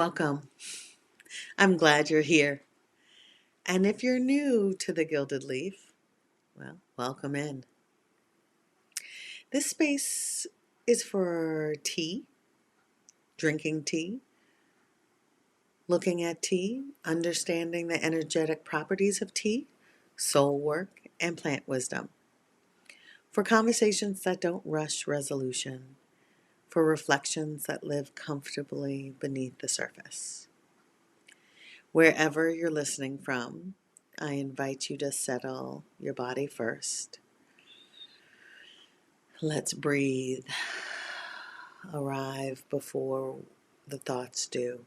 Welcome. I'm glad you're here. And if you're new to the Gilded Leaf, well, welcome in. This space is for tea, drinking tea, looking at tea, understanding the energetic properties of tea, soul work, and plant wisdom. For conversations that don't rush resolution, for reflections that live comfortably beneath the surface. Wherever you're listening from, I invite you to settle your body first. Let's breathe. Arrive before the thoughts do.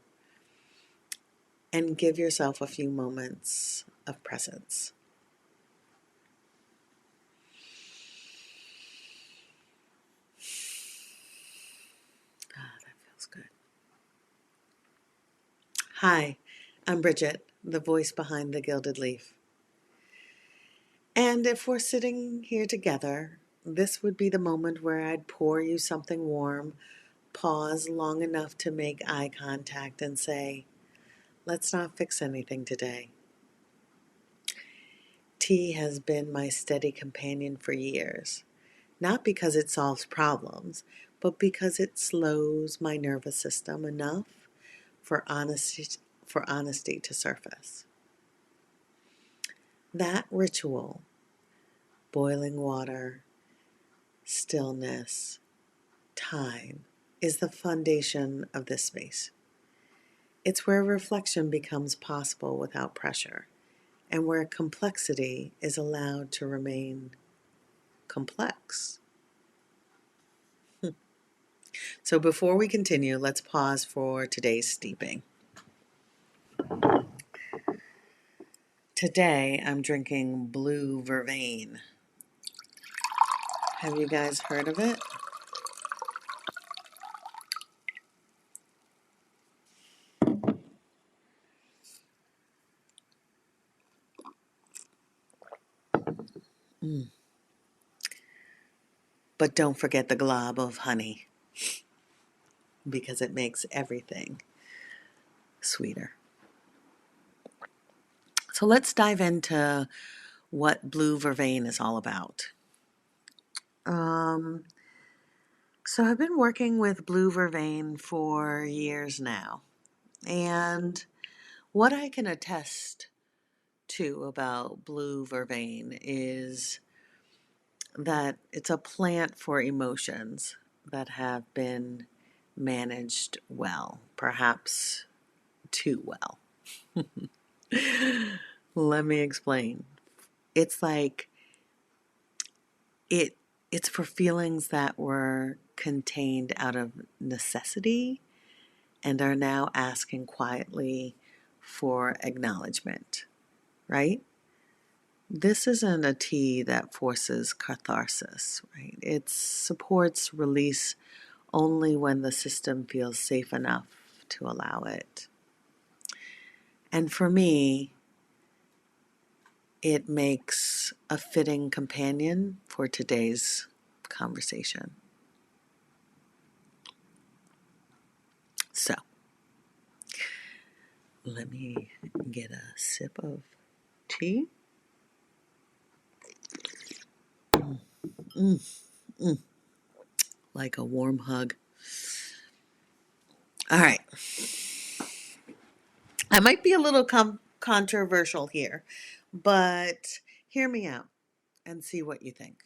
And give yourself a few moments of presence. That feels good. Hi, I'm Bridget, the voice behind the Gilded Leaf. And if we're sitting here together, this would be the moment where I'd pour you something warm, pause long enough to make eye contact and say, let's not fix anything today. Tea has been my steady companion for years, not because it solves problems, but because it slows my nervous system enough for honesty to surface. That ritual, boiling water, stillness, time, is the foundation of this space. It's where reflection becomes possible without pressure, and where complexity is allowed to remain complex. So before we continue, let's pause for today's steeping. Today I'm drinking Blue Vervain. Have you guys heard of it? But don't forget the glob of honey, because it makes everything sweeter. So let's dive into what Blue Vervain is all about. Um, so I've been working with Blue Vervain for years now. And what I can attest to about Blue Vervain is that it's a plant for emotions that have been managed well, perhaps too well. Let me explain. It's like it's for feelings that were contained out of necessity and are now asking quietly for acknowledgement, right? This isn't a tea that forces catharsis, right? It supports release only when the system feels safe enough to allow it. And for me, it makes a fitting companion for today's conversation. So, let me get a sip of tea. Mm, mm, like a warm hug. All right. I might be a little controversial here, but hear me out and see what you think.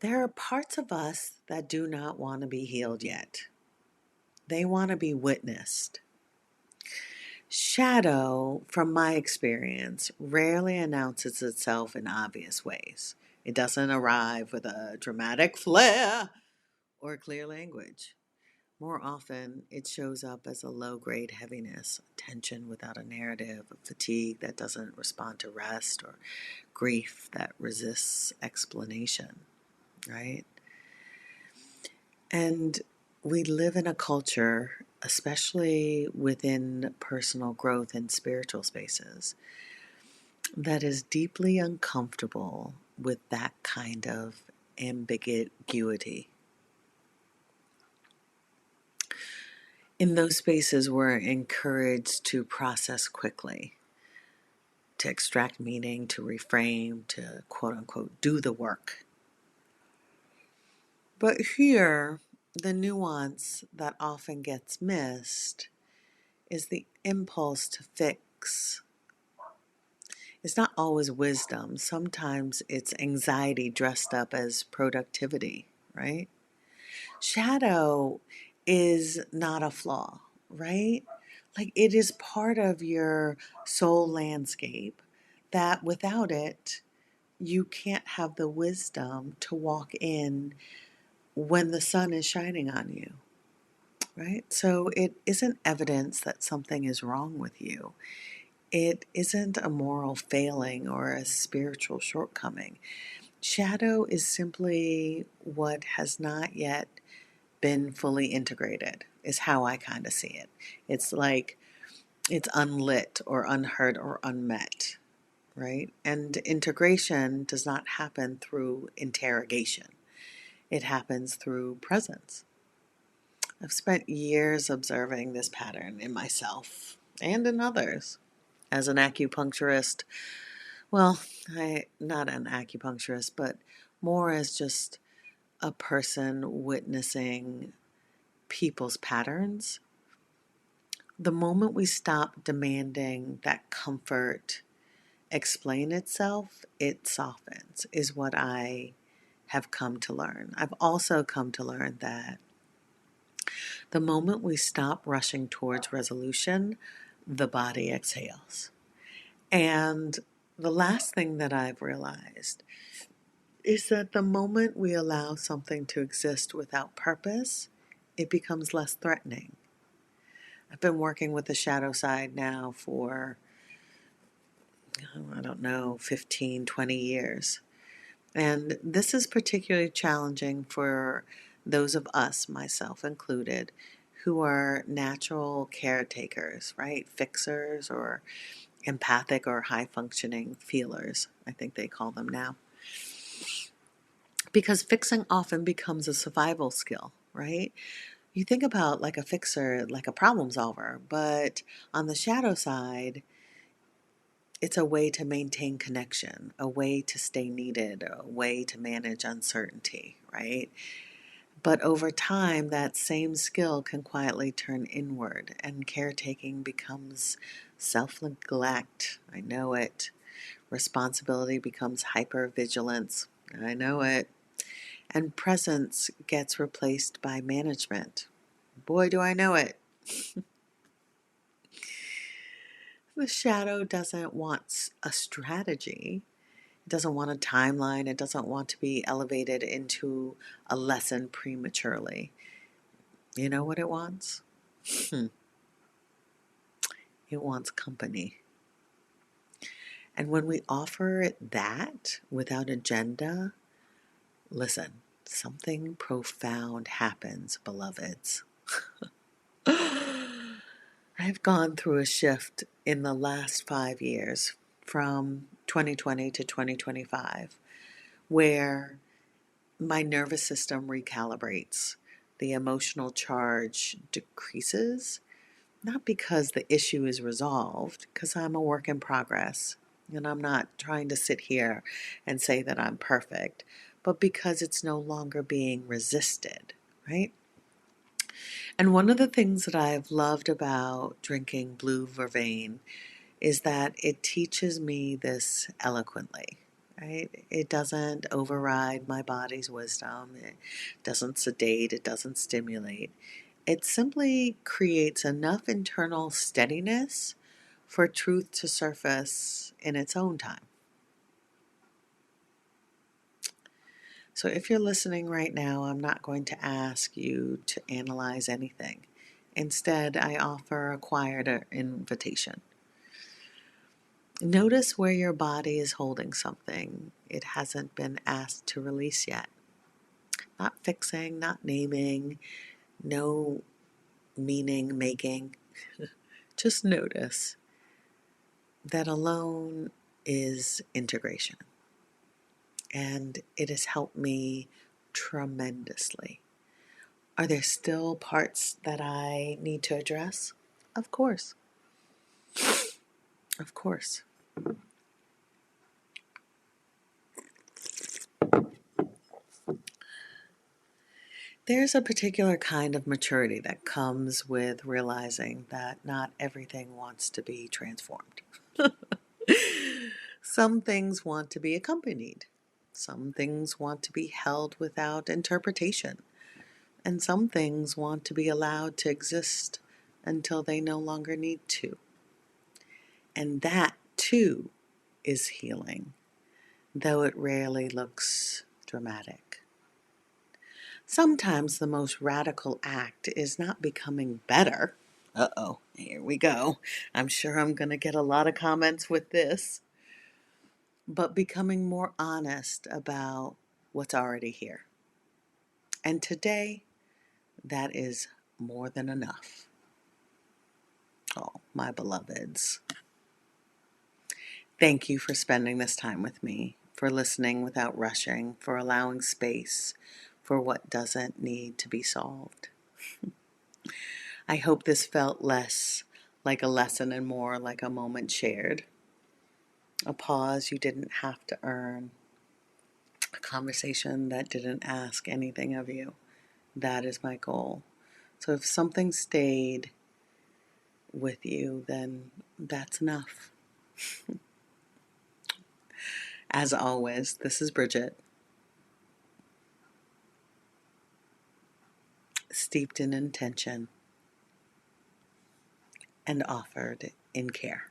There are parts of us that do not want to be healed yet. They want to be witnessed. Shadow, from my experience, rarely announces itself in obvious ways. It doesn't arrive with a dramatic flair or clear language. More often, it shows up as a low-grade heaviness, tension without a narrative, fatigue that doesn't respond to rest, or grief that resists explanation, right? And we live in a culture, especially within personal growth and spiritual spaces, that is deeply uncomfortable with that kind of ambiguity. In those spaces, we're encouraged to process quickly, to extract meaning, to reframe, to quote unquote do the work. But here, the nuance that often gets missed is the impulse to fix. It's not always wisdom. Sometimes it's anxiety dressed up as productivity, right? Shadow is not a flaw, right? Like it is part of your soul landscape that without it, you can't have the wisdom to walk in when the sun is shining on you, right? So it isn't evidence that something is wrong with you. It isn't a moral failing or a spiritual shortcoming. Shadow is simply what has not yet been fully integrated, is how I kind of see it. It's like it's unlit or unheard or unmet, right? And integration does not happen through interrogation, it happens through presence. I've spent years observing this pattern in myself and in others. As an acupuncturist, well, I not an acupuncturist, but more as just a person witnessing people's patterns. The moment we stop demanding that comfort explain itself, it softens, is what I have come to learn. I've also come to learn that the moment we stop rushing towards resolution, the body exhales. And the last thing that I've realized is that the moment we allow something to exist without purpose, it becomes less threatening. I've been working with the shadow side now for, I don't know, 15, 20 years. And this is particularly challenging for those of us, myself included, who are natural caretakers, right? Fixers or empathic or high functioning feelers, I think they call them now. Because fixing often becomes a survival skill, right? You think about like a fixer, like a problem solver, but on the shadow side, it's a way to maintain connection, a way to stay needed, a way to manage uncertainty, right? But over time, that same skill can quietly turn inward, and caretaking becomes self neglect. I know it. Responsibility becomes hypervigilance. I know it. And presence gets replaced by management. Boy, do I know it. The shadow doesn't want a strategy. It doesn't want a timeline. It doesn't want to be elevated into a lesson prematurely. You know what it wants? It wants company. And when we offer it that without agenda, listen, something profound happens, beloveds. I've gone through a shift in the last 5 years from 2020 to 2025 where my nervous system recalibrates. The emotional charge decreases, not because the issue is resolved, because I'm a work in progress and I'm not trying to sit here and say that I'm perfect, but because it's no longer being resisted, right? And one of the things that I've loved about drinking Blue Vervain is that it teaches me this eloquently, right? It doesn't override my body's wisdom. It doesn't sedate. It doesn't stimulate. It simply creates enough internal steadiness for truth to surface in its own time. So if you're listening right now, I'm not going to ask you to analyze anything. Instead, I offer a quiet invitation. Notice where your body is holding something it hasn't been asked to release yet. Not fixing, not naming, no meaning making. Just notice. That alone is integration. and it has helped me tremendously. Are there still parts that I need to address? Of course. Of course. There's a particular kind of maturity that comes with realizing that not everything wants to be transformed. Some things want to be accompanied. Some things want to be held without interpretation. And some things want to be allowed to exist until they no longer need to. And that, too, is healing, though it rarely looks dramatic. Sometimes the most radical act is not becoming better. Uh-oh, here we go. I'm sure I'm going to get a lot of comments with this. But becoming more honest about what's already here. And today, that is more than enough. Oh, my beloveds. Thank you for spending this time with me, for listening without rushing, for allowing space for what doesn't need to be solved. I hope this felt less like a lesson and more like a moment shared, a pause you didn't have to earn, a conversation that didn't ask anything of you. That is my goal. So if something stayed with you, then that's enough. As always, this is Bridget, steeped in intention and offered in care.